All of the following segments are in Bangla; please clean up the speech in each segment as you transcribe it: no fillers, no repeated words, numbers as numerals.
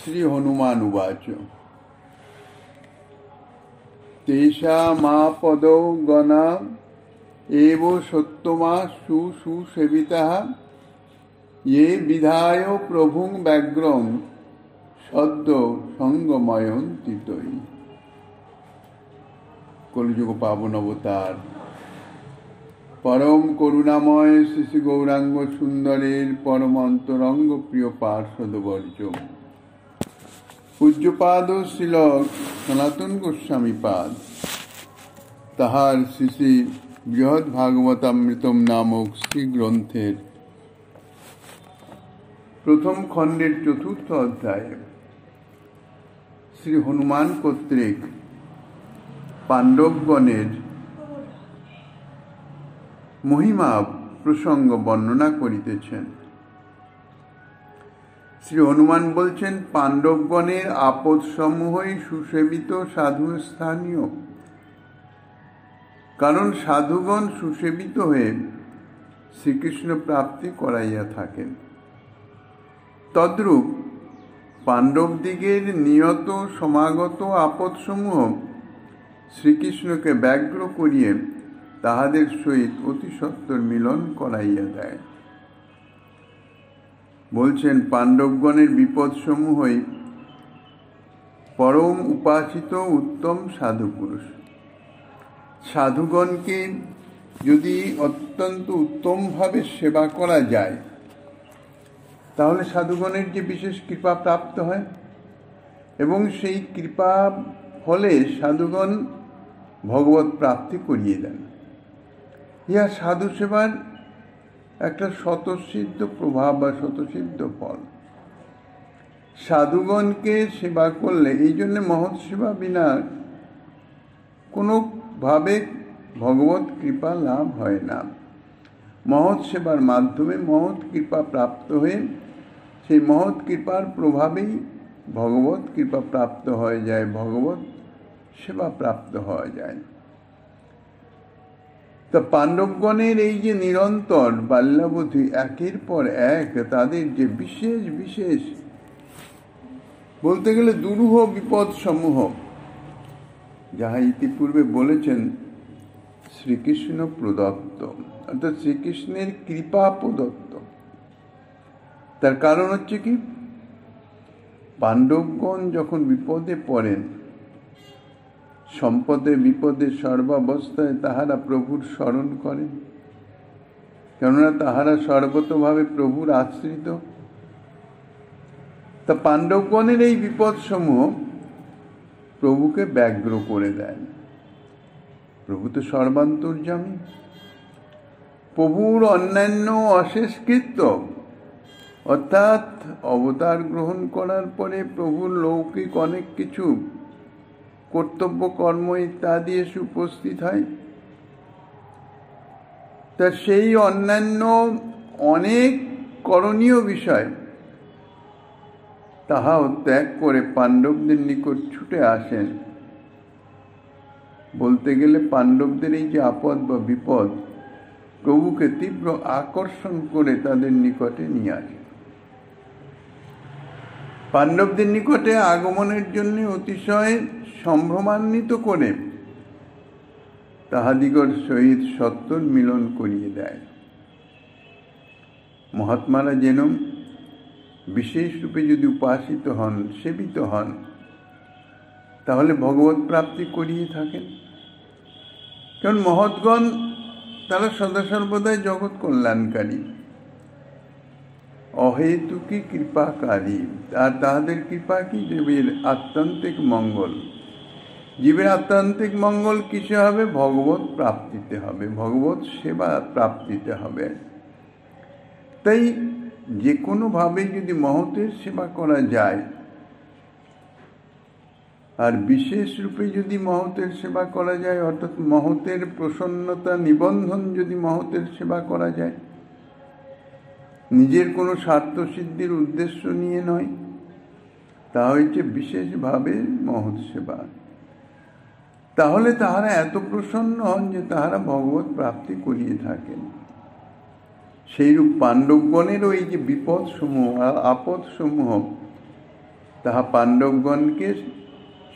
শ্রী হনুমান উবাচ তেষামাপদৌ গণা এব সত্যমা সুসেবিতাঃ ये বিধায় প্রভুং ব্যগ্রং সদ্য সঙ্গময়ন্তি তৈ। কলিযুগ পাবন অবতার পরম করুণাময় শ্রী গৌরাঙ্গ সুন্দরের পরম অন্তরঙ্গ প্রিয় পার্শ্বদবর্জ পূজ্যপাদ শ্রীল সনাতন গোস্বামী পাদ তাহার শ্রী বৃহৎ ভাগবতামৃতম নামক শ্রী গ্রন্থের প্রথম খণ্ডের চতুর্থ অধ্যায়ে শ্রী হনুমান কর্তৃক পাণ্ডবগণের মহিমা প্রসঙ্গ বর্ণনা করিতেছেন। শ্রী হনুমান বলছেন, পাণ্ডবগণের আপদ সমূহই সুসেবিত সাধু স্থানীয়, কারণ সাধুগণ সুসেবিত হয়ে শ্রীকৃষ্ণ প্রাপ্তি করাইয়া থাকেন। তদ্রূপ পাণ্ডবদিগের নিয়ত সমাগত আপদসমূহ শ্রীকৃষ্ণকে ব্যগ্র করিয়ে তাহাদের সহিত অতি সত্বর মিলন করাইয়া দেয়। বলছেন, পাণ্ডবগণের বিপদসমূহই পরম উপাসিত উত্তম সাধু পুরুষ। সাধুগণকে যদি অত্যন্ত উত্তমভাবে সেবা করা যায়, তাহলে সাধুগণের যে বিশেষ কৃপা প্রাপ্ত হয় এবং সেই কৃপা ফলে সাধুগণ ভগবত প্রাপ্তি করিয়ে দেন। ইহা সাধু সেবার একটা স্বতঃসিদ্ধ প্রভাব বা স্বতঃসিদ্ধ ফল। সাধুগণকে সেবা করলে, এই জন্য মহৎ সেবা বিনা কোনোভাবে ভগবত কৃপা লাভ হয় না। মহৎ সেবার মাধ্যমে মহৎ কৃপা প্রাপ্ত হয়ে সেই মহৎ কৃপার প্রভাবেই ভগবত কৃপা প্রাপ্ত হয়ে যায়, ভগবত সেবা প্রাপ্ত হয়ে যায়। তা পাণ্ডবগণের এই যে নিরন্তর বাল্যাবধি একের পর এক তাদের যে বিশেষ বিশেষ বলতে গেলে দুরূহ বিপদ সমূহ, যাহা ইতিপূর্বে বলেছেন শ্রীকৃষ্ণ প্রদত্ত, অর্থাৎ শ্রীকৃষ্ণের কৃপা প্রদত্ত। তার কারণ হচ্ছে কি, পাণ্ডবগণ যখন বিপদে পড়েন, সম্পদে বিপদে সর্বাবস্থায় তাহারা প্রভুর স্মরণ করেন, কেননা তাহারা সর্বতভাবে প্রভুর আশ্রিত। তা পাণ্ডবগণের এই বিপদ সমূহ প্রভুকে ব্যগ্র করে দেন। প্রভু তো সর্বান্তর্যামী, প্রভুর অন্যান্য অশেষ কৃত্য, অর্থাৎ অবতার গ্রহণ করার পরে প্রভুর লৌকিক অনেক কিছু কর্তব্য কর্ম ইত্যাদি এসে উপস্থিত হয়। তা সেই অন্যান্য অনেক করণীয় বিষয় তাহাও ত্যাগ করে পাণ্ডবদের নিকট ছুটে আসেন। বলতে গেলে পাণ্ডবদের এই যে আপদ বা বিপদ প্রভুকে তীব্র আকর্ষণ করে তাদের নিকটে নিয়ে আসে। পাণ্ডবদের নিকটে আগমনের জন্য অতিশয় সম্ভ্রমান্বিত করে তাহাদিগর সহিত সত্বর মিলন করিয়ে দেয়। মহাত্মারা যেন বিশেষ রূপে যদি উপাসিত হন, সেবিত হন, তাহলে ভগবত প্রাপ্তি করিয়ে থাকেন। কারণ মহৎগণ তারা সদা সর্বদাই জগৎ কল্যাণকারী, অহেতুকী কৃপাকারী। আর তাহাদের কৃপা কি? জীবের আত্মান্তিক মঙ্গল। জীবের আত্মান্তিক মঙ্গল কিসে হবে? ভগবত প্রাপ্তিতে হবে, ভগবত সেবা প্রাপ্তিতে হবে। তাই যে কোনোভাবে যদি মহতের সেবা করা যায়, আর বিশেষ রূপে যদি মহতের সেবা করা যায়, অর্থাৎ মহতের প্রসন্নতা নিবন্ধন যদি মহতের সেবা করা যায়, নিজের কোনো স্বার্থ সিদ্ধির উদ্দেশ্য নিয়ে নয়, তা হচ্ছে বিশেষভাবে মহৎ সেবা, তাহলে তাহারা এত প্রসন্ন হন যে তাহারা ভগবত প্রাপ্তি করিয়ে থাকেন। সেইরূপ পাণ্ডবগণের ওই যে বিপদ সমূহ আপদ সমূহ তাহা পাণ্ডবগণকে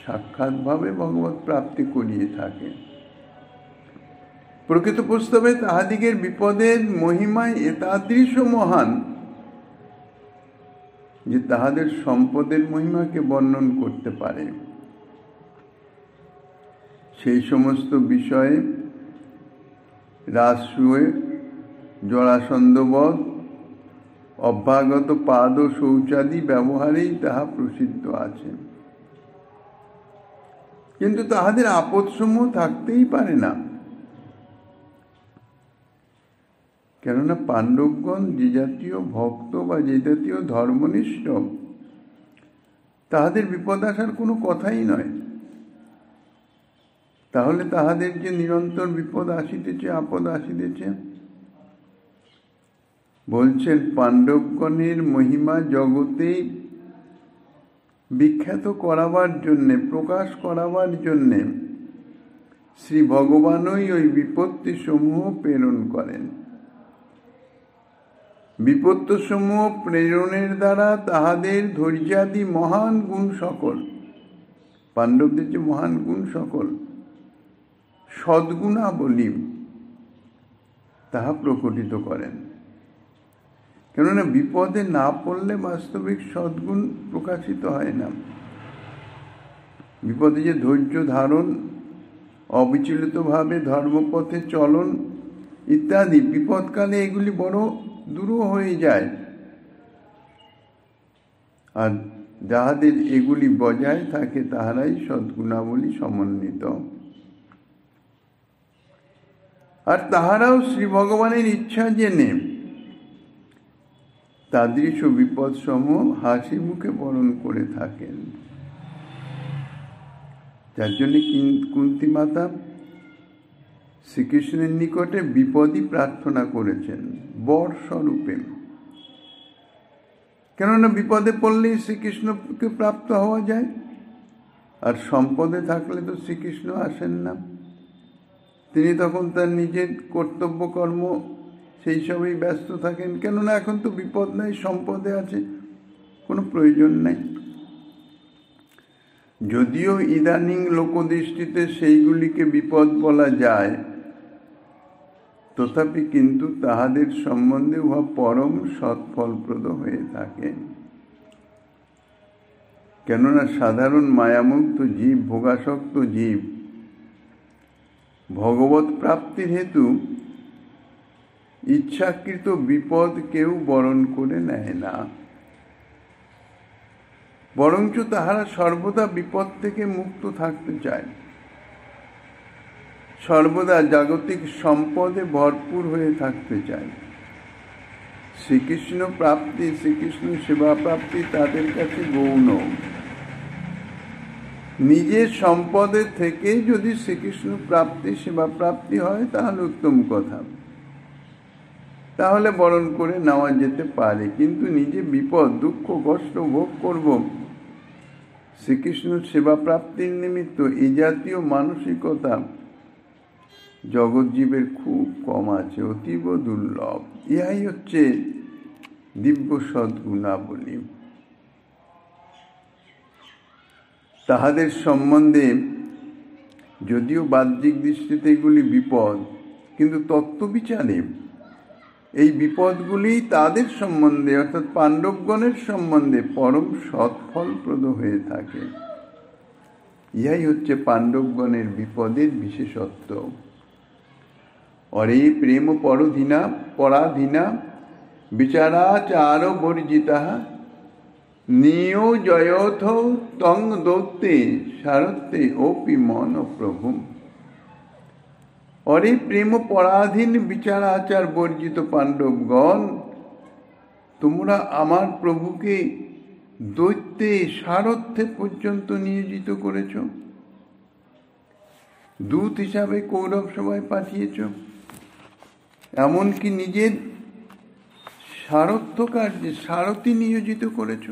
সাক্ষাৎভাবে ভগবৎ প্রাপ্তি করিয়ে থাকে। প্রকৃতপক্ষে তাহাদিগের বিপদের মহিমায় এতাদৃশ মহান যে তাহাদের সম্পদের মহিমাকে বর্ণন করতে পারে। সেই সমস্ত বিষয়ে রাজসূয়ে জরাসন্ধবধ অভ্যাগত পাদ ও শৌচাদি ব্যবহারেই তাহা প্রসিদ্ধ আছে। কিন্তু তাহাদের আপদসমূহ থাকতেই পারে না, কেননা পাণ্ডবগণ যে জাতীয় ভক্ত বা যে জাতীয় ধর্মনিষ্ঠ, তাহাদের বিপদ আসার কোনো কথাই নয়। তাহলে তাহাদের যে নিরন্তর বিপদ আসিতেছে, আপদ আসিতেছে, বলছেন পাণ্ডবগণের মহিমা জগতে বিখ্যাত করাবার জন্যে, প্রকাশ করাবার জন্যে শ্রী ভগবানই ওই বিপত্তি সমূহ প্রেরণ করেন। বিপত্তি সমূহ প্রেরণের দ্বারা তাহাদের ধৈর্যাদি মহান গুণ সকল, পাণ্ডবদের যে মহান গুণ সকল সদ্গুণাবলী তাহা প্রকটিত করেন। কেননা বিপদে না পড়লে বাস্তবিক সদ্গুণ প্রকাশিত হয় না। বিপদে যে ধৈর্য ধারণ, অবিচলিতভাবে ধর্মপথে চলন ইত্যাদি, বিপদকালে এগুলি বড় দূর হয়ে যায়। আর যাহাদের এগুলি বজায় থাকে তাহারাই সদ্গুণাবলী সমন্বিত। আর তাহারাও শ্রী ভগবানের ইচ্ছা জেনে তাদৃশ বিপদ সমূহ হাসি মুখে বরণ করে থাকেন। যার জন্য কুন্তী মাতা শ্রীকৃষ্ণের নিকটে বিপদই প্রার্থনা করেছেন বর স্বরূপে। কেননা বিপদে পড়লেই শ্রীকৃষ্ণকে প্রাপ্ত হওয়া যায়, আর সম্পদে থাকলে তো শ্রীকৃষ্ণ আসেন না। তিনি তখন তার নিজের কর্তব্য কর্ম সেই সবই ব্যস্ত থাকেন। কেননা এখন তো বিপদ নাই, সম্পদে আছে, কোনো প্রয়োজন নাই। যদিও ইদানিং লোকদৃষ্টিতে সেইগুলিকে বিপদ বলা যায়, তথাপি কিন্তু তাহাদের সম্বন্ধে উহা পরম সৎফলপ্রদ হয়ে থাকে। কেননা সাধারণ মায়ামুক্ত জীব, ভোগাসক্ত জীব ভগবৎ প্রাপ্তির হেতু ইচ্ছাকৃত বিপদ কেউ বরণ করে নেয় না, বরঞ্চ তাহারা সর্বদা বিপদ থেকে মুক্ত থাকতে চায়, সর্বদা জাগতিক সম্পদে ভরপুর হয়ে থাকতে চায়। শ্রীকৃষ্ণ প্রাপ্তি, শ্রীকৃষ্ণ সেবা প্রাপ্তি তাদের কাছে গৌণ। নিজের সম্পদের থেকে যদি শ্রীকৃষ্ণ প্রাপ্তি, সেবা প্রাপ্তি হয় তাহলে উত্তম কথা, তাহলে বরণ করে নেওয়া যেতে পারে। কিন্তু নিজে বিপদ, দুঃখ, কষ্ট ভোগ করব শ্রীকৃষ্ণ সেবা প্রাপ্তির নিমিত্ত, এই জাতীয় মানসিকতা জগৎজীবের খুব কম আছে, অতীব দুর্লভ। ইহাই হচ্ছে দিব্য সদ্গুণাবলী। তাহাদের সম্বন্ধে যদিও বাহ্যিক দৃষ্টিতে এগুলি বিপদ, কিন্তু তত্ত্ববিচারে এই বিপদগুলি তাদের সম্বন্ধে অর্থাৎ পাণ্ডবগণের সম্বন্ধে পরম সৎফলপ্রদ হয়ে থাকে। ইহাই হচ্ছে পাণ্ডবগণের বিপদের বিশেষত্ব। অরে প্রেম পরাধীনা বিচারাচার বর্জিতা নিয়োজয়থ তং দৌত্যে সারথ্যে অপি মন প্রভু। অরে প্রেম পরাধীন বিচার আচার বর্জিত পাণ্ডবগণ, তোমরা আমার প্রভুকে দৈত্যে সারথ্যে পর্যন্ত নিয়োজিত করেছ, দূত হিসাবে কৌরব সভায় পাঠিয়েছ, এমনকি নিজের সারথ্য কার্যে সারথি নিয়োজিত করেছ।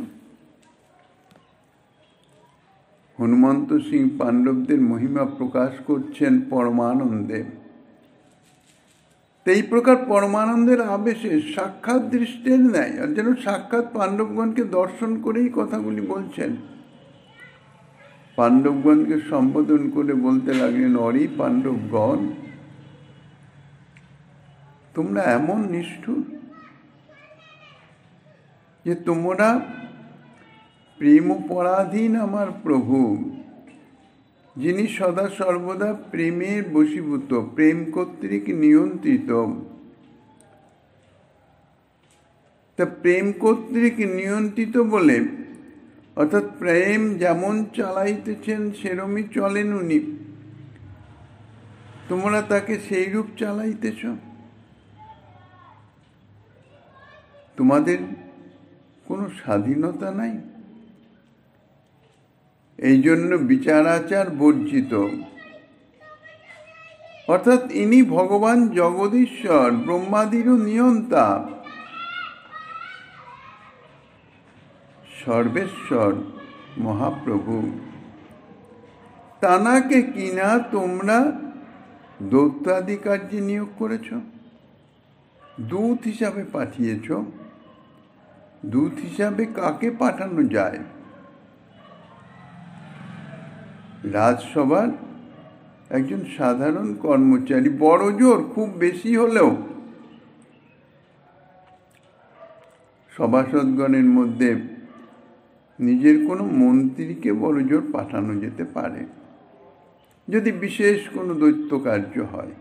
হনুমন্ত সিং পাণ্ডবদের মহিমা প্রকাশ করছেন পরমানন্দে। এই প্রকার পরমানন্দের আবেশে সাক্ষাৎ দৃষ্টির ন্যায়, আর যেন সাক্ষাৎ পাণ্ডবগণকে দর্শন করেই কথাগুলি বলছেন। পাণ্ডবগণকে সম্বোধন করে বলতে লাগলেন, অরি পাণ্ডবগণ, তোমরা এমন নিষ্ঠুর যে তোমরা প্রেম পরাধীন আমার প্রভু, যিনি সদা সর্বদা প্রেমের বশীভূত, প্রেম কর্তৃক নিয়ন্ত্রিত। তা প্রেম কর্তৃক নিয়ন্ত্রিত বলে, অর্থাৎ প্রেম যেমন চালাইতেছেন সেরমই চলেন উনি, তোমরা তাকে সেই রূপ চালাইতেছ। তোমাদের কোনো স্বাধীনতা নাই, এই জন্য বিচার আচার বর্জিত। অর্থাৎ ইনি ভগবান জগদীশ্বর, ব্রহ্মাদিরও নিয়ন্তা, সর্বেশ্বর মহাপ্রভু। তানাকে কিনা তোমরা দৈত্যাদি কার্যে নিয়োগ করেছ, দূত হিসাবে পাঠিয়েছ। দূত হিসাবে কাকে পাঠানো যায়? রাজসভার একজন সাধারণ কর্মচারী, বড় জোর খুব বেশি হলেও সভাসদগণের মধ্যে নিজের কোনো মন্ত্রীকে বড় জোর পাঠানো যেতে পারে, যদি বিশেষ কোনো দৈত্য কার্য হয়।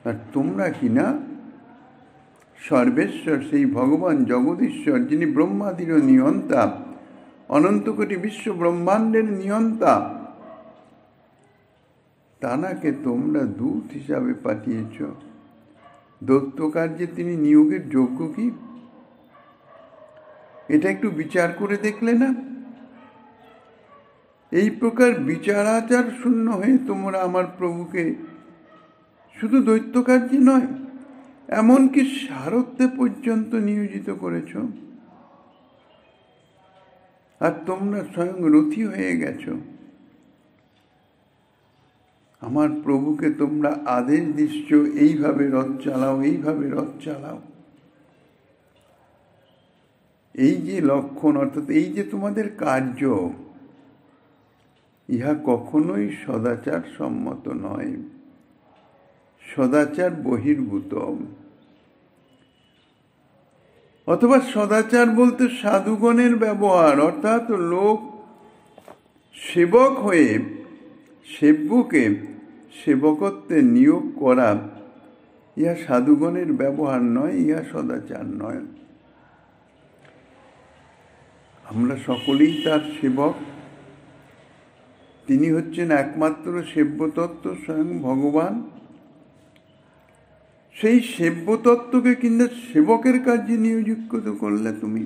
আর তোমরা কিনা সর্বেশ্বর, সেই ভগবান জগদীশ্বর, যিনি ব্রহ্মাদিরও নিয়ন্তা, অনন্ত কোটি বিশ্ব ব্রহ্মাণ্ডের নিয়ন্তা, তানাকে তোমরা দূত হিসাবে পাঠিয়েছ। দৈত্য কার্যে তিনি নিয়োগের যোগ্য কি? এটা একটু বিচার করে দেখলে না? এই প্রকার বিচার আচার শূন্য হয়ে তোমরা আমার প্রভুকে শুধু দৈত্য কার্যে নয়, এমনকি সারথ্যে পর্যন্ত নিয়োজিত করেছ। আর তোমরা স্বয়ং রথী হয়ে গেছ। আমার প্রভুকে তোমরা আদেশ দিচ্ছ, এইভাবে রথ চালাও, এইভাবে রথ চালাও। এই যে লক্ষণ, অর্থাৎ এই যে তোমাদের কার্য, ইহা কখনোই সদাচার সম্মত নয়, সদাচার বহির্ভূত। অথবা সদাচার বলতে সাধুগণের ব্যবহার, অর্থাৎ লোক সেবক হয়ে সেব্যকে সেবকত্বে নিয়োগ করা, ইহা সাধুগণের ব্যবহার নয়, ইহা সদাচার নয়। আমরা সকলেই তার সেবক। তিনি হচ্ছেন একমাত্র সেব্যতত্ত্ব, স্বয়ং ভগবান। সেই সেব্যতত্ত্বকে কিন্তু সেবকের কাজে নিয়োজিত করলে তুমি।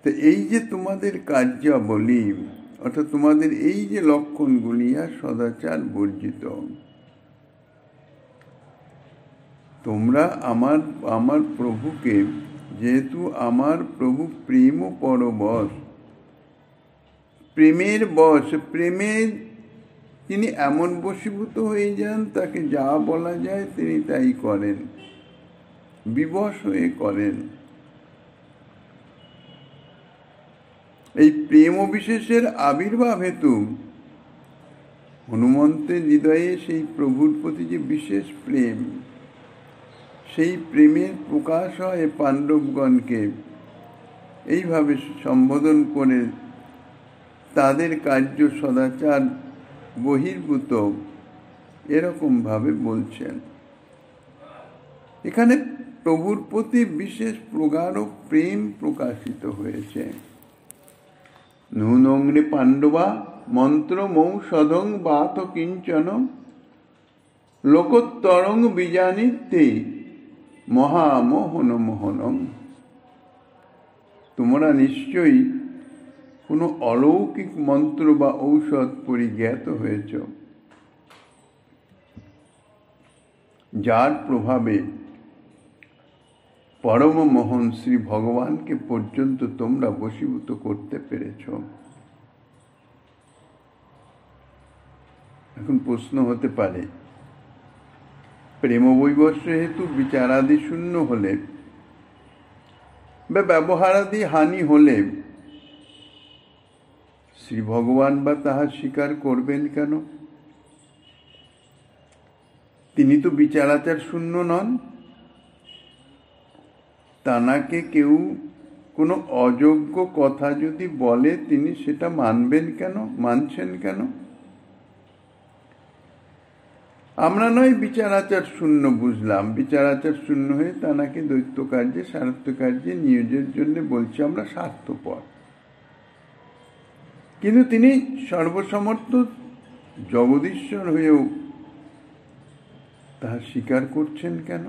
তো এই যে তোমাদের কার্যাবলী, অর্থাৎ তোমাদের এই যে লক্ষণগুলি, আর সদাচার বর্জিত। তোমরা আমার প্রভুকে, যেহেতু আমার প্রভু প্রেম পরবশ, প্রেমের বশ, প্রেমের তিনি এমন বশীভূত হয়ে যান, তাকে যা বলা যায় তিনি তাই করেন, বিবশ হয়ে করেন। এই প্রেম বিশেষের আবির্ভাব হেতু হনুমন্তের হৃদয়ে সেই প্রভুর প্রতি যে বিশেষ প্রেম, সেই প্রেমের প্রকাশ হয় পাণ্ডবগণকে এইভাবে সম্বোধন করে তাদের কার্য সদাচার বহির্ভূত, এরকমভাবে বলছেন। এখানে প্রভুর প্রতি বিশেষ প্রগাঢ় প্রেম প্রকাশিত হয়েছে। নূনংরে পাণ্ডবা মন্ত্র মৌষধং বাত কিঞ্চন লোকোত্তরং বীজানিত্যে মহামোহন মোহনং। তোমরা নিশ্চয়ই কোনো অলৌকিক মন্ত্র বা ঔষধ পরিজ্ঞাত হয়েছ, যার প্রভাবে পরম মোহন শ্রী ভগবানকে পর্যন্ত তোমরা বশীভূত করতে পেরেছ। এখন প্রশ্ন হতে পারে, প্রেমবৈবস্য হেতু বিচারাদি শূন্য হলে বা ব্যবহারাদি হানি হলে শ্রী ভগবান বা তাহা স্বীকার করবেন কেন? তিনি তো বিচারাচার শূন্য নন। তানাকে কেউ কোনো অযোগ্য কথা যদি বলে তিনি সেটা মানবেন কেন, মানছেন কেন? আমরা নয় বিচারাচার শূন্য বুঝলাম, বিচারাচার শূন্য হয়ে তানাকে দৈত্য কার্যে স্বার্থ কার্যে নিয়োগের জন্য বলছি আমরা স্বার্থপর। কিন্তু তিনি সর্বসমর্থ জগদীশ্বর হয়েও তাহা স্বীকার করছেন কেন?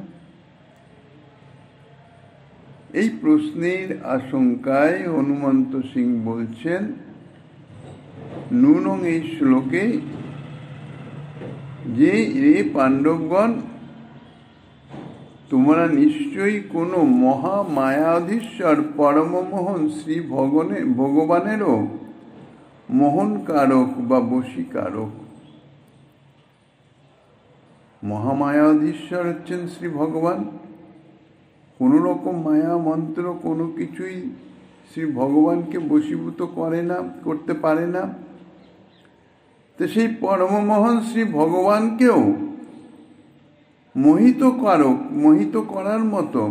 এই প্রশ্নের আশঙ্কায় হনুমন্ত সিং বলছেন নুনং এই শ্লোকে যে রে পাণ্ডবগণ, তোমরা নিশ্চয়ই কোনো মহামায়াধীশ্বর পরমমোহন শ্রী ভগবানেরও মোহনকারক বা বশীকারক। মহামায়াধীশ্বর হচ্ছেন শ্রী ভগবান। কোনো রকম মায়া মন্ত্র কোনো কিছুই শ্রী ভগবানকে বশীভূত করতে পারে না। তো সেই পরমমোহন শ্রী ভগবানকেও মোহিত করার মতো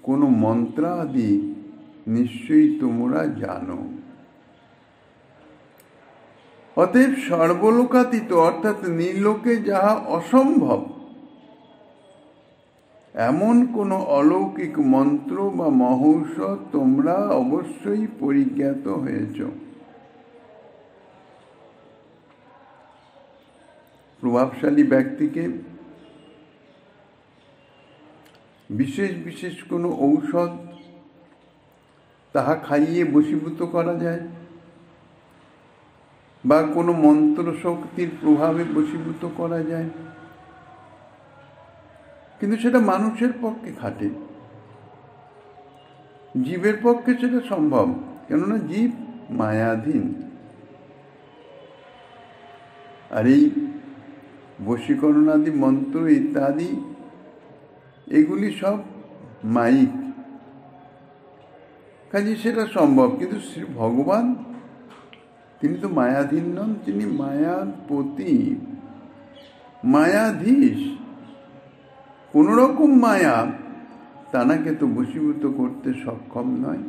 কোনো মন্ত্রাদি নিশ্চয়ই তোমরা জানো। অতএব সর্বলোকাতীত অর্থাৎ নীলোকে যাহা অসম্ভব এমন কোন অলৌকিক মন্ত্র বা মহৌষধ তোমরা অবশ্যই পরিজ্ঞাত হয়েছ। প্রভাবশালী ব্যক্তিকে বিশেষ বিশেষ কোনো ঔষধ তাহা খাইয়ে বশীভূত করা যায় বা কোনো মন্ত্র শক্তির প্রভাবে বশীভূত করা যায়, কিন্তু সেটা মানুষের পক্ষে খাটে, জীবের পক্ষে সেটা সম্ভব, কেননা জীব মায়াধীন। আর এই বশীকরণাদি মন্ত্র ইত্যাদি এগুলি সব মায়িক, কাজে সেটা সম্ভব। কিন্তু শ্রী ভগবান তিনি তো মায়াধীন নন, তিনি মায়াপতি, মায়াধীশ। কোন রকম মায়া তানাকে তো বশীভূত করতে সক্ষম নয়।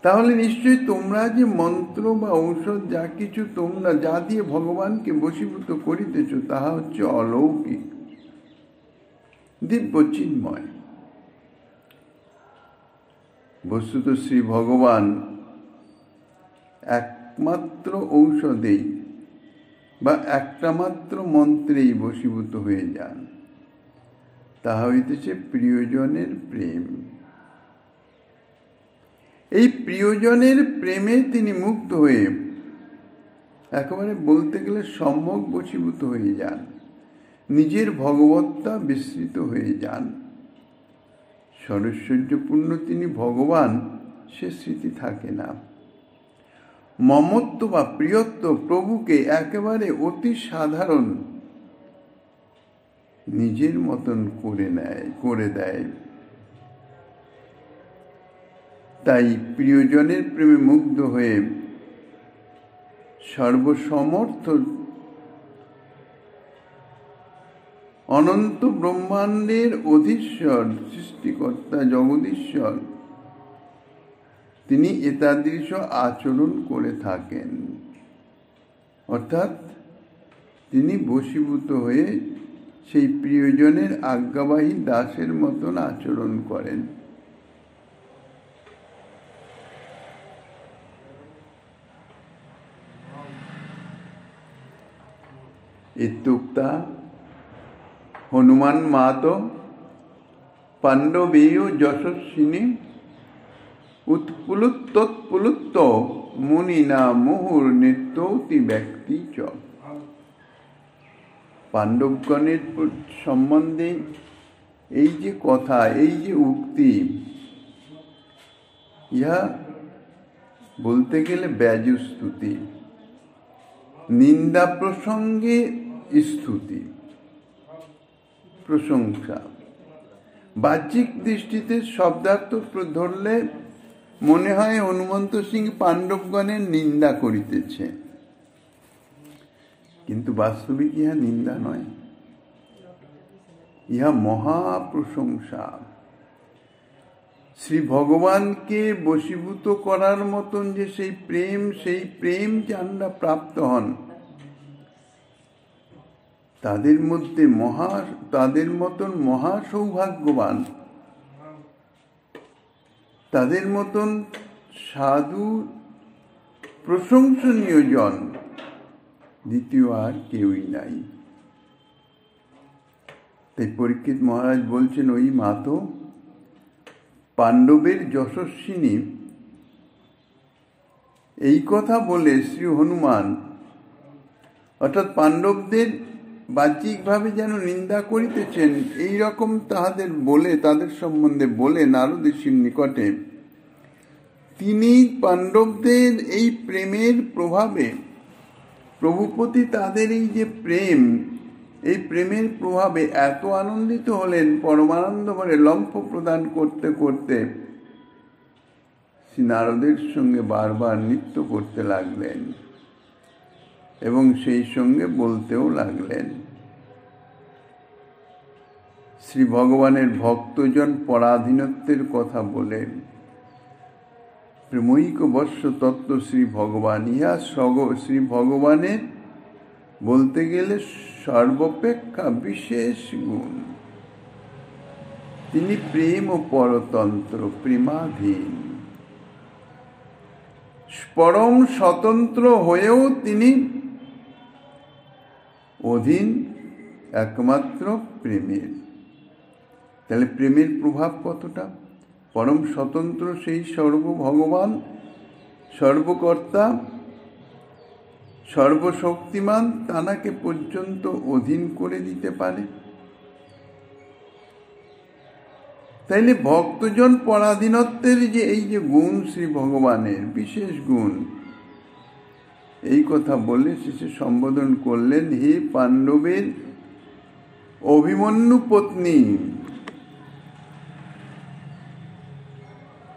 তাহলে নিশ্চয়ই তোমরা যে মন্ত্র বা ঔষধ যা কিছু তোমরা যা দিয়ে ভগবানকে বশীভূত করিতেছ তাহা হচ্ছে অলৌকিক, দিব্য চিন্ময়। বস্তুত শ্রী ভগবান একমাত্র ঔষধেই বা একটা মাত্র মন্ত্রেই বশীভূত হয়ে যান, তাহা হইতেছে প্রিয়জনের প্রেম। এই প্রিয়জনের প্রেমে তিনি মুগ্ধ হয়ে একেবারে বলতে গেলে সম্যক বশীভূত হয়ে যান, নিজের ভগবত্তা বিস্মৃত হয়ে যান। সরৈশ্বর্যপূর্ণ তিনি ভগবান, সে স্মৃতি থাকে না। মমত্ব বা প্রিয়ত্ব প্রভুকে একেবারে অতি সাধারণ নিজের মতন করে দেয়। তাই প্রিয়জনের প্রেমে মুগ্ধ হয়ে সর্বসমর্থ অনন্ত ব্রহ্মাণ্ডের অধীশ্বর সৃষ্টিকর্তা জগদীশ্বর তিনি এতাদৃশ আচরণ করে থাকেন, অর্থাৎ তিনি বশীভূত হয়ে সেই প্রিয়জনের আজ্ঞাবাহী দাসের মতন আচরণ করেন। ইত্যুক্তা হনুমান মাত পাণ্ডবেয় যশস্বিনী উৎপুলুত্তৎপুলুত্ত মুনিনা মুহুর নিত্যৌতি ব্যক্তি চ। পাণ্ডবগণের সম্বন্ধে এই যে কথা, এই যে উক্তি, ইহা বলতে গেলে ব্যাজস্তুতি। নিন্দা প্রসঙ্গে স্তুতি, প্রশংসা। বাহ্যিক দৃষ্টিতে শব্দার্থ ধরলে মনে হয় হনুমন্ত সিং পাণ্ডবগণের নিন্দা করিতেছে, কিন্তু বাস্তবিক ইহা নিন্দা নয়, ইহা মহা প্রশংসা। শ্রী ভগবানকে বশীভূত করার মতন যে সেই প্রেম যারা প্রাপ্ত হন, তাদের মতন মহা সৌভাগ্যবান, তাদের মতন সাধু প্রশংসনীয় জন দ্বিতীয় আর কেউই নাই। তাই পরীক্ষিত মহারাজ বলছেন, ওই মাতো পাণ্ডবের যশস্বিনী। এই কথা বলে শ্রী হনুমান অর্থাৎ পাণ্ডবদের বাহ্যিকভাবে যেন নিন্দা করিতেছেন, এই রকম তাদের সম্বন্ধে বলে নারদ ঋষির নিকটে তিনি পাণ্ডবদের এই প্রেমের প্রভাবে প্রভুপতি তাদের এই যে প্রেম, এই প্রেমের প্রভাবে এত আনন্দিত হলেন, পরমানন্দ ভরে লম্ফ প্রদান করতে করতে শ্রী নারদের সঙ্গে বারবার নৃত্য করতে লাগলেন এবং সেই সঙ্গে বলতেও লাগলেন। শ্রী ভগবানের ভক্তজন পরাধীনত্বের কথা বলেন। প্রেমৈক বর্ষ তত্ত্ব শ্রী ভগবান, ইহা শ্রী ভগবানের বলতে গেলে সর্বাপেক্ষা বিশেষ গুণ। তিনি প্রেম ও পরতন্ত্র, প্রেমাধীন, পরম স্বতন্ত্র হয়েও তিনি অধীন একমাত্র প্রেমের। তাহলে প্রেমের প্রভাব কতটা? পরম স্বতন্ত্র সেই ভগবান, সর্বকর্তা, সর্বশক্তিমান, তানাকে পর্যন্ত অধীন করে দিতে পারে। তাইলে ভক্তজন পরাধীনত্বের যে এই যে গুণ শ্রী ভগবানের বিশেষ গুণ, এই কথা বলে শেষে সম্বোধন করলেন, হে পাণ্ডবের অভিমন্যু পত্নী,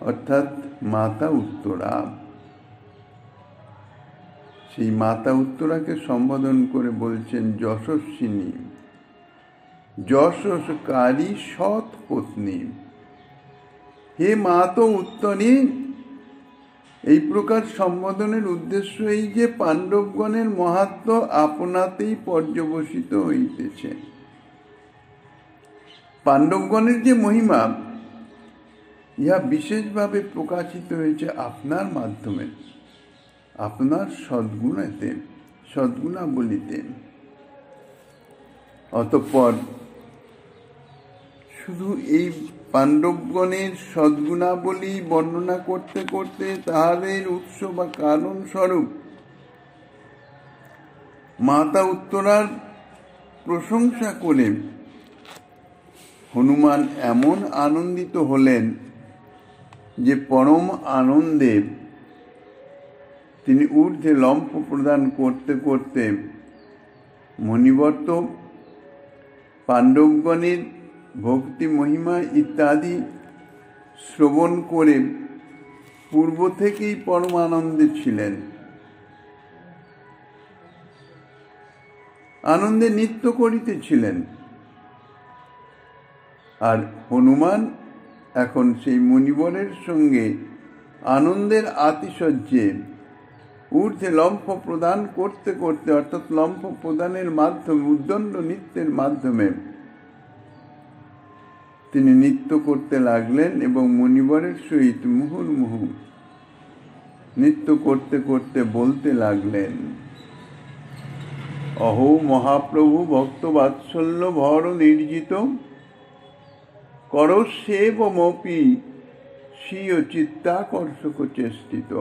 অর্থাৎ মাতা উত্তরা। সেই মাতা উত্তরাকে সম্বোধন করে বলছেন যশস্বিনী, যশস্কারী সৎ পত্নী। হে মাতা উত্তরী, এই প্রকার সম্বোধনের উদ্দেশ্য এই যে পাণ্ডবগণের মাহাত্ম্য আপনাতেই পর্যবসিত হইতেছে। পাণ্ডবগণের যে মহিমা, ইহা বিশেষভাবে প্রকাশিত হয়েছে আপনার মাধ্যমে, আপনার সদ্গুণাবলিতে। অতঃপর শুধু এই পাণ্ডবগণের সদ্গুণাবলী বর্ণনা করতে করতে তাহাদের উৎস বা কারণ স্বরূপ মাতা উত্তরার প্রশংসা করে হনুমান এমন আনন্দিত হলেন যে পরম আনন্দে তিনি ঊর্ধ্বে লম্ফ প্রদান করতে করতে মণিবর্ত পাণ্ডবগণের ভক্তি মহিমা ইত্যাদি শ্রবণ করে পূর্ব থেকেই পরম আনন্দে ছিলেন, আনন্দে নৃত্য করিতেছিলেন। আর হনুমান এখন সেই মুনিবরের সঙ্গে আনন্দের আতিশয্যে ঊর্ধ্বে লম্ফ প্রদান করতে করতে, অর্থাৎ লম্ফ প্রদানের মাধ্যমে, উদ্দণ্ড নৃত্যের মাধ্যমে তিনি নৃত্য করতে লাগলেন এবং মুনিবরের সহিত মুহুর্মুহু নৃত্য করতে করতে বলতে লাগলেন, অহো মহাপ্রভু ভক্ত বাৎসল্য ভর নির্জিত করস্যেবমপি স্বীয় চিত্তাকর্ষক চেষ্টিত।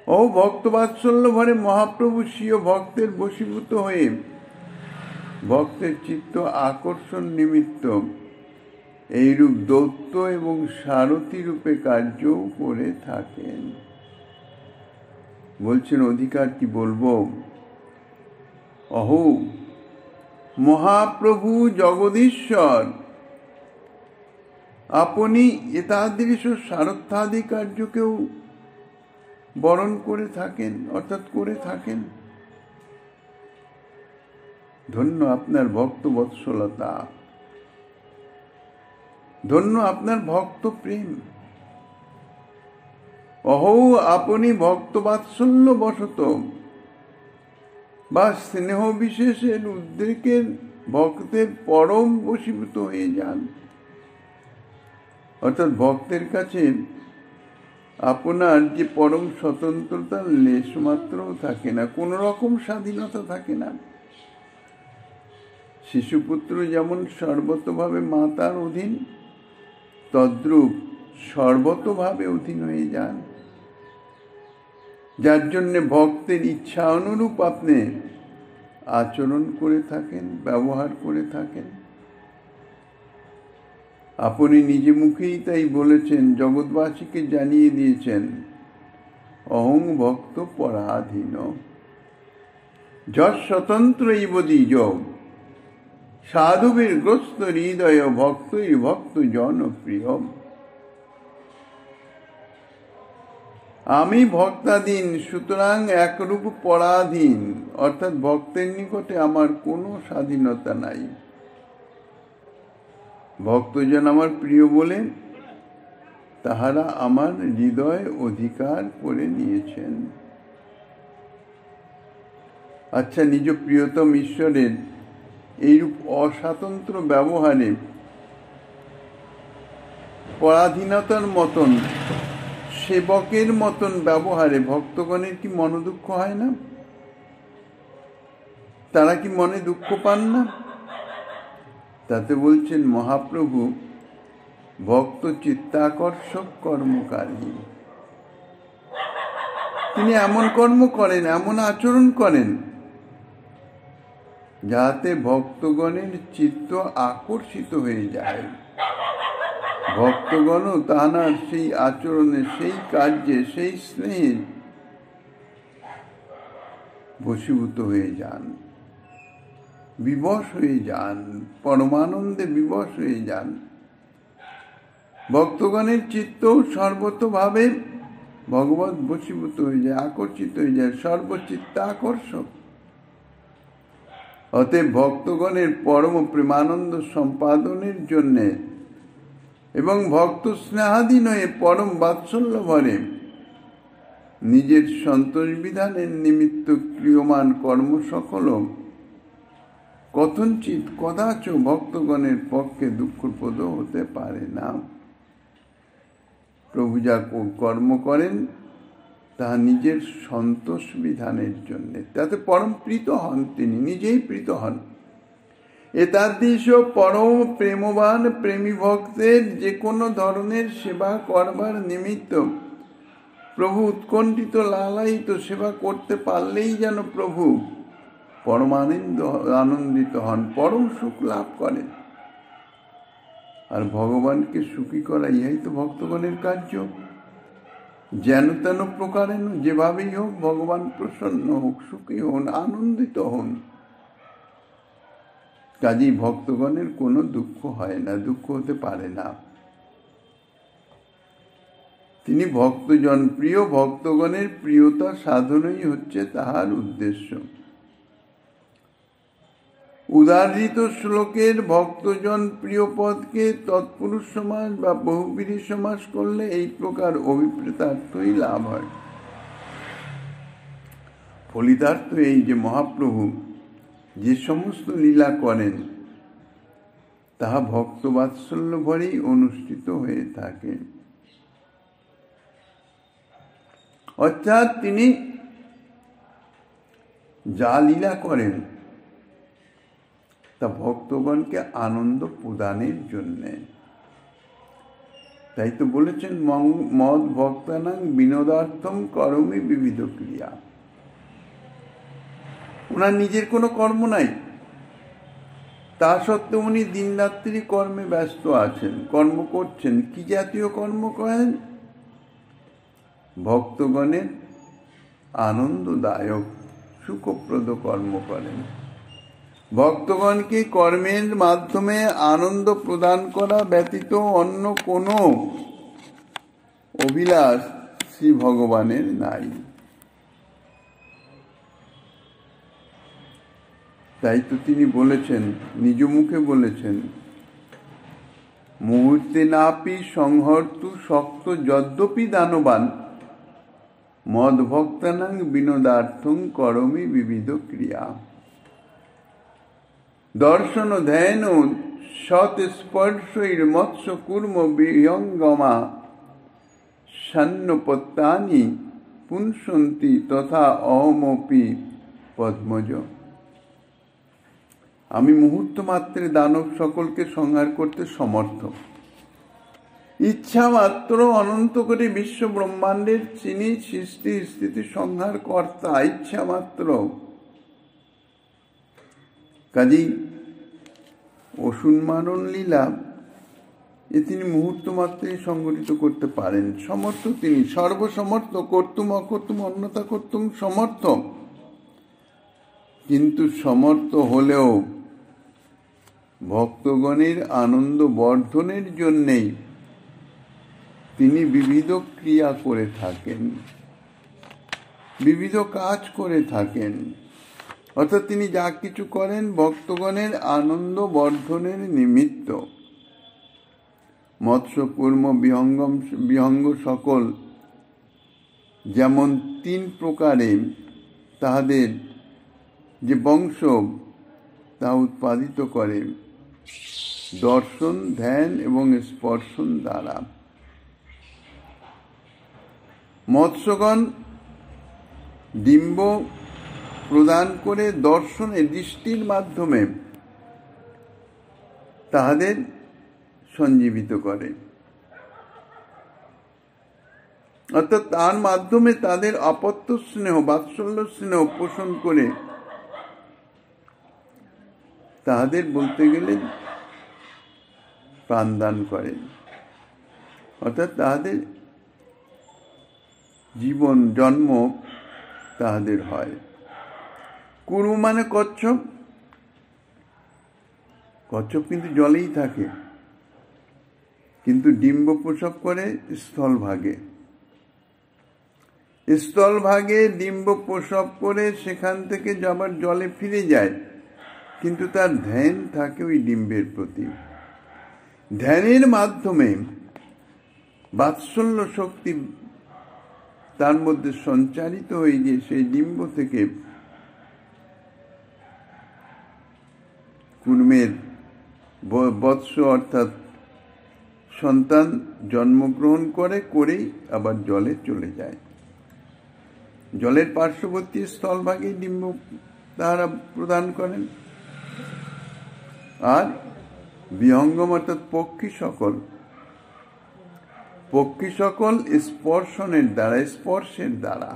ও ভক্ত বাৎসল্য ভরে মহাপ্রভু স্বীয় ভক্তের বশীভূত হয়ে ভক্তের চিত্ত আকর্ষণ নিমিত্ত এইরূপ দৈত্য এবং সারথী রূপে কার্য করে থাকেন। বলছেন অধিকার কি বলবো, অহো মহাপ্রভু জগদীশ্বর আপনি এতাদৃশ সারথ্যাদি কার্যকেও বরণ করে থাকেন, অর্থাৎ করে থাকেন। ধন্য আপনার ভক্ত বৎসলতা, ধন্য আপনার ভক্ত প্রেম। অহৌ আপনি ভক্ত বাৎসল্য বশত বা স্নেহ বিশেষের উদ্রেকের ভক্তের পরম বশীভূত হয়ে যান। অর্থাৎ ভক্তের কাছে আপনার যে পরম স্বতন্ত্রতা লেশ মাত্রও থাকে না, কোন রকম স্বাধীনতা থাকে না। শিশুপুত্র যেমন সর্বতভাবে মাতার অধীন, তদ্রূপ সর্বতভাবে অধীন হয়ে যান, যার জন্যে ভক্তের ইচ্ছা অনুরূপ আপনি আচরণ করে থাকেন, ব্যবহার করে থাকেন। আপনি নিজে মুখেই তাই বলেছেন, জগৎবাসীকে জানিয়ে দিয়েছেন, অহং ভক্ত পরাধীন যশ স্বতন্ত্র ইবদ্বিজ সাধুবীর গ্রস্ত হৃদয় ভক্তই ভক্ত জনপ্রিয়। আমি ভক্তাধীন, সুতরাং একরূপ পরাধীন, অর্থাৎ ভক্তের নিকটে আমার কোনো স্বাধীনতা নাই। ভক্তজন আমার প্রিয় বলে তাহারা আমার হৃদয় অধিকার করে নিয়েছেন। আচ্ছা, নিজ প্রিয়তম ঈশ্বরের এইরূপ অস্বাতন্ত্র ব্যবহারে, পরাধীনতার মতন, সেবকের মতন ব্যবহারে ভক্তগণের কি মনোদুঃখ হয় না? তারা কি মনে দুঃখ পান না? তাতে বলছেন মহাপ্রভু ভক্ত চিত্তাকর্ষক কর্মকারী। তিনি এমন কর্ম করেন, এমন আচরণ করেন, যাতে ভক্তগণের চিত্ত আকর্ষিত হয়ে যায়। ভক্তগণও তাহার সেই আচরণে, সেই কার্যে, সেই স্নেহে বশীভূত হয়ে যান, বিবশ হয়ে যান, পরমানন্দে বিবশ হয়ে যান। ভক্তগণের চিত্ত সর্বতভাবে ভগবৎ বশীভূত হয়ে যায়, আকর্ষিত হয়ে যায়, সর্বচিত্তাকর্ষক। অতএব ভক্তগণের পরম প্রেমানন্দ সম্পাদনের জন্যে এবং ভক্ত স্নেহাধীন হয়ে পরম বাৎসল্য ভরে নিজের সন্তোষ বিধানের নিমিত্ত ক্রিয়মান কর্ম সকল কথঞ্চিত কদাচ ভক্তগণের পক্ষে দুঃখপ্রদ হতে পারে না। প্রভু যা কর্ম করেন তাহা নিজের সন্তোষ বিধানের জন্য, তাতে পরম প্রীত হন, তিনি নিজেই প্রীত হন। এতাদৃশ পরম প্রেমবান প্রেমী ভক্তের যে কোনো ধরনের সেবা করবার নিমিত্ত প্রভু উৎকণ্ঠিত লালায়িত, সেবা করতে পারলেই যেন প্রভু আনন্দিত হন, পরম সুখ লাভ করেন। আর ভগবানকে সুখী করা ইহাই তো ভক্তগণের কার্য। যেন তেন প্রকারে যেভাবেই হোক ভগবান প্রসন্ন হোক, সুখী হন, আনন্দিত হন। কাজেই ভক্তগণের কোনো দুঃখ হয় না, দুঃখ হতে পারে না। তিনি ভক্তজন প্রিয়, ভক্তগণের প্রিয়তা সাধনই হচ্ছে তাহার উদ্দেশ্য। উদাহৃত শ্লোকের ভক্তজন প্রিয় পদকে তৎপুরুষ সমাস বা বহুব্রীহি সমাস করলে এই প্রকার অভিপ্রেতার্থই লাভ হয়। ফলিতার্থ এই যে মহাপ্রভু যে সমস্ত লীলা করেন তাহা ভক্তবাৎসল্য ভরেই অনুষ্ঠিত হয়ে থাকে। অর্থাৎ তিনি যা লীলা করেন তা ভক্তগণকে আনন্দ প্রদানের জন্যে। তাই তো বলেছেন মদ ভক্তানাং বিনোদার্থম করমি বিবিধ ক্রিয়া। ওনার নিজের কোনো কর্ম নাই, তা সত্ত্বেও উনি দিনরাত্রি কর্মে ব্যস্ত আছেন, কর্ম করছেন। কি জাতীয় কর্ম করেন? ভক্তগণের আনন্দদায়ক সুখপ্রদ কর্ম করেন। ভক্তগণকে কর্মের মাধ্যমে আনন্দ প্রদান করা ব্যতীত অন্য কোনো অভিলাষ শ্রী ভগবানের নাই। তাই তো তিনি বলেছেন, নিজ মুখে বলেছেন, মুহূর্তে নাপি সংহর্তু শক্ত যদ্যপি দানবান মদ ভক্তানাং বিনোদার্থং করমি বিবিধ ক্রিয়া। দর্শন ধ্যান সৎ স্পর্শৈর মৎস্য কুর্ম বিহঙ্গমা সান্নপত্যানি পুনসন্তি তথা অহমপি পদ্মজ। আমি মুহূর্ত মাত্রে দানব সকলকে সংহার করতে সমর্থ। ইচ্ছা মাত্র অনন্ত করে বিশ্ব ব্রহ্মাণ্ডের চিনি সৃষ্টি স্থিতি সংহার কর্তা ইচ্ছা মাত্র। কাজী অসুর মারণ লীলা এ তিনি মুহূর্ত মাত্রেই সংগঠিত করতে পারেন, সমর্থ তিনি, সর্বসমর্থ, কর্তুম অকর্তুম অন্যথা কর্তুম সমর্থ। কিন্তু সমর্থ হলেও ভক্তগণের আনন্দ বর্ধনের জন্যেই তিনি বিবিধ ক্রিয়া করে থাকেন, বিবিধ কাজ করে থাকেন। অর্থাৎ তিনি যা কিছু করেন ভক্তগণের আনন্দ বর্ধনের নিমিত্ত। মৎস্য কুর্ম বিহঙ্গ সকল যেমন 3 প্রকারে তাহাদের যে বংশ তা উৎপাদিত করে দর্শন, ধ্যান এবং স্পর্শন দ্বারা। মৎস্যগণ ডিম্ব প্রদান করে দর্শনে দৃষ্টির মাধ্যমে তাহাদের সঞ্জীবিত করে, অর্থাৎ তার মাধ্যমে তাদের অপত্য স্নেহ বাৎসল্য স্নেহ পোষণ করে তাহাদের বলতে গেলে প্রাণদান করেন, অর্থাৎ তাহাদের জীবন জন্ম তাহাদের হয়। কুরু মানে কচ্ছপ, কচ্ছপ কিন্তু জলেই থাকে, কিন্তু ডিম্ব প্রসব করে স্থলভাগে। স্থলভাগে ডিম্ব প্রসব করে সেখান থেকে আবার জলে ফিরে যায়, কিন্তু তার ধ্যান থাকে ওই ডিম্বের প্রতি। ধ্যানের মাধ্যমে বাৎসল্য শক্তি তার মধ্যে সঞ্চারিত হয়ে গিয়ে সেই ডিম্ব থেকে কুর্মের বৎস অর্থাৎ সন্তান জন্মগ্রহণ করেই আবার জলে চলে যায়। জলের পার্শ্ববর্তী স্থলভাগে ডিম্ব তারা প্রদান করেন। আর বিহঙ্গম অর্থাৎ পক্ষী সকল স্পর্শনের দ্বারা, স্পর্শের দ্বারা,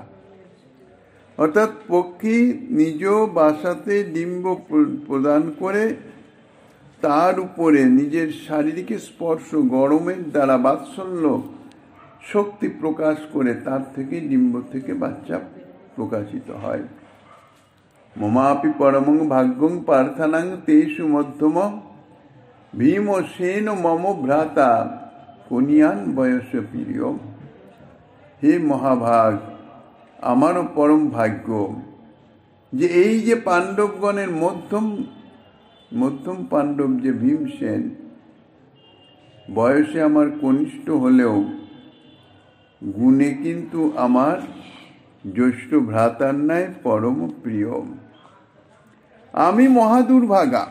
অর্থাৎ পক্ষী নিজ বাসাতে ডিম্ব প্রদান করে তার উপরে নিজের শারীরিক স্পর্শ গরমের দ্বারা বাৎসল্য শক্তি প্রকাশ করে তার থেকে ডিম্ব থেকে বাচ্চা প্রকাশিত হয়। মমাপি পরমং ভাগ্যং পার্থানাং তেষু মধ্যম ভীম সেন মম ভ্রাতা কনিয়ান বয়স প্রিয়। হে মহাভাগ, আমারও পরম ভাগ্য যে এই যে পাণ্ডবগণের মধ্যম পাণ্ডব যে ভীমসেন বয়সে আমার কনিষ্ঠ হলেও গুণে কিন্তু আমার জ্যৈষ্ঠ ভ্রাতার ন্যায় পরম প্রিয়। আমি মহাদুর্ভাগা,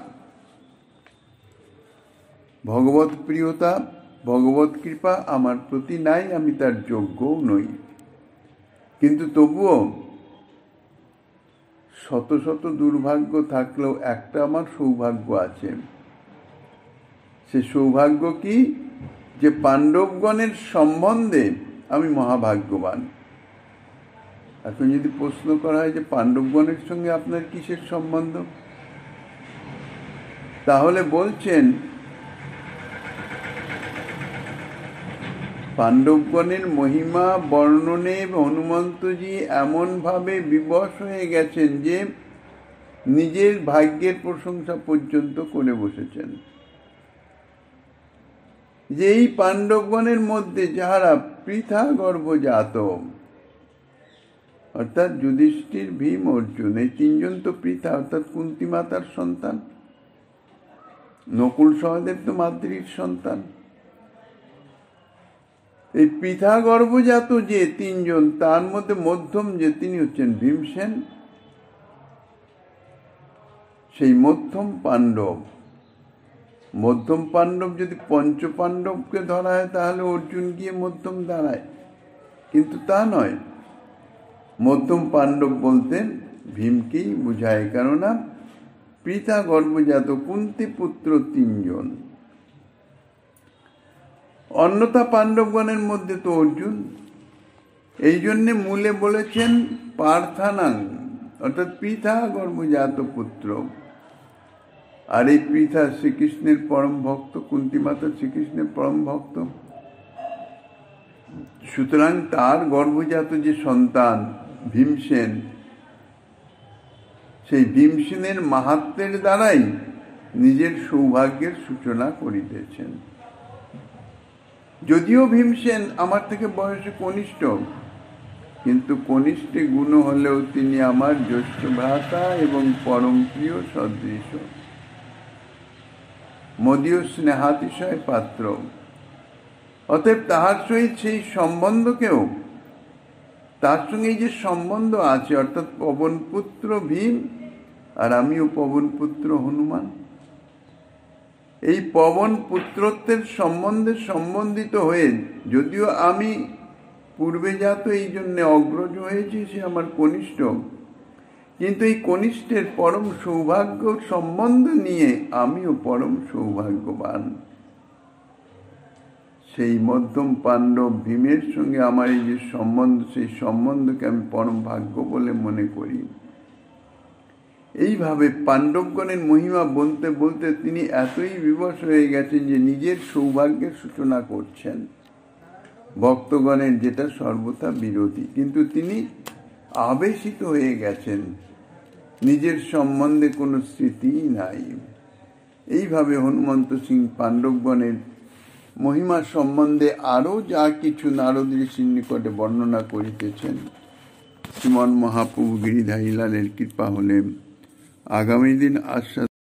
ভগবত প্রিয়তা ভগবত কৃপা আমার প্রতি নাই, আমি তার যোগ্যও নই। কিন্তু তবুও শত শত দুর্ভাগ্য থাকলেও একটা আমার সৌভাগ্য আছে। সে সৌভাগ্য কি? যে পাণ্ডবগণের সম্বন্ধে আমি মহাভাগ্যবান। এখন যদি প্রশ্ন করা হয় যে পাণ্ডবগণের সঙ্গে আপনার কিসের সম্বন্ধ, তাহলে বলছেন পাণ্ডবগণের মহিমা বর্ণনে হনুমন্তজি এমনভাবে বিবশ হয়ে গেছেন যে নিজের ভাগ্যের প্রশংসা পর্যন্ত করে বসেছেন, যে এই পাণ্ডবগণের মধ্যে যাহারা পৃথা গর্ভজাত, অর্থাৎ যুধিষ্ঠির, ভীম, অর্জুন, এই তিনজন তো পৃথা অর্থাৎ কুন্তী মাতার সন্তান, নকুল সহদেব তো মাতৃর সন্তান। এই পৃথা গর্ভজাত যে তিনজন, তার মধ্যে মধ্যম যে তিনি হচ্ছেন ভীমসেন, সেই মধ্যম পাণ্ডব। মধ্যম পাণ্ডব যদি পঞ্চ পাণ্ডবকে ধরা হয় তাহলে অর্জুন গিয়ে মধ্যম দাঁড়ায়, কিন্তু তা নয়। মধ্যম পাণ্ডব বলতে ভীমকেই বুঝায়, কেননা পৃথা গর্ভজাত কুন্তী পুত্র তিনজন। অন্যথা পাণ্ডবগণের মধ্যে তো অর্জুন। এই জন্যে মূলে বলেছেন পার্থানাং, অর্থাৎ পৃথা গর্ভজাত পুত্র। আর এই পৃথা শ্রীকৃষ্ণের পরম ভক্ত, কুন্তী মাতা শ্রীকৃষ্ণের পরম ভক্ত, সুতরাং তার গর্ভজাত যে সন্তান ভীমসেন, সেই ভীমসেনের মাহাত্ম্যের দ্বারাই নিজের সৌভাগ্যের সূচনা করিতেছেন। যদিও ভীমসেন আমার থেকে বয়সে কনিষ্ঠ, কিন্তু কনিষ্ঠে গুণ হলেও তিনি আমার জ্যেষ্ঠ ভ্রাতা এবং পরম প্রিয় সদৃশ, মদীয় স্নেহাতিশয় পাত্র। অতএব তাহার সহিত সেই সম্বন্ধকেও, তার সঙ্গে এই যে সম্বন্ধ আছে, অর্থাৎ পবন পুত্র ভীম আর আমিও পবন পুত্র হনুমান, এই পবন পুত্রত্বের সম্বন্ধে সম্বন্ধিত হয়ে, যদিও আমি পূর্বে জাত এই জন্যে অগ্রজ হয়েছি, সে আমার কনিষ্ঠ, কিন্তু এই কনিষ্ঠের পরম সৌভাগ্য সম্বন্ধ নিয়ে আমিও পরম সৌভাগ্যবান। সেই মধ্যম পাণ্ডব ভীমের সঙ্গে আমার এই যে সম্বন্ধ, সেই সম্বন্ধকে আমি পরম ভাগ্য বলে মনে করি। এইভাবে পাণ্ডবগণের মহিমা বলতে বলতে তিনি এতই বিবশ হয়ে গেছেন যে নিজের সৌভাগ্যের সূচনা করছেন, ভক্তগণের যেটা সর্বথা বিরোধী। কিন্তু তিনি আবেশিত হয়ে গেছেন, নিজের সম্বন্ধে কোনো স্মৃতি নাই। এইভাবে হনুমন্ত সিং পাণ্ডবগণের মহিমা সম্বন্ধে আরও যা কিছু নারদ ঋষির নিকটে বর্ণনা করিতেছেন, শ্রীমন মহাপ্রভু গিরিধারী লালের কৃপা হলে আগামী দিন আশ্বাস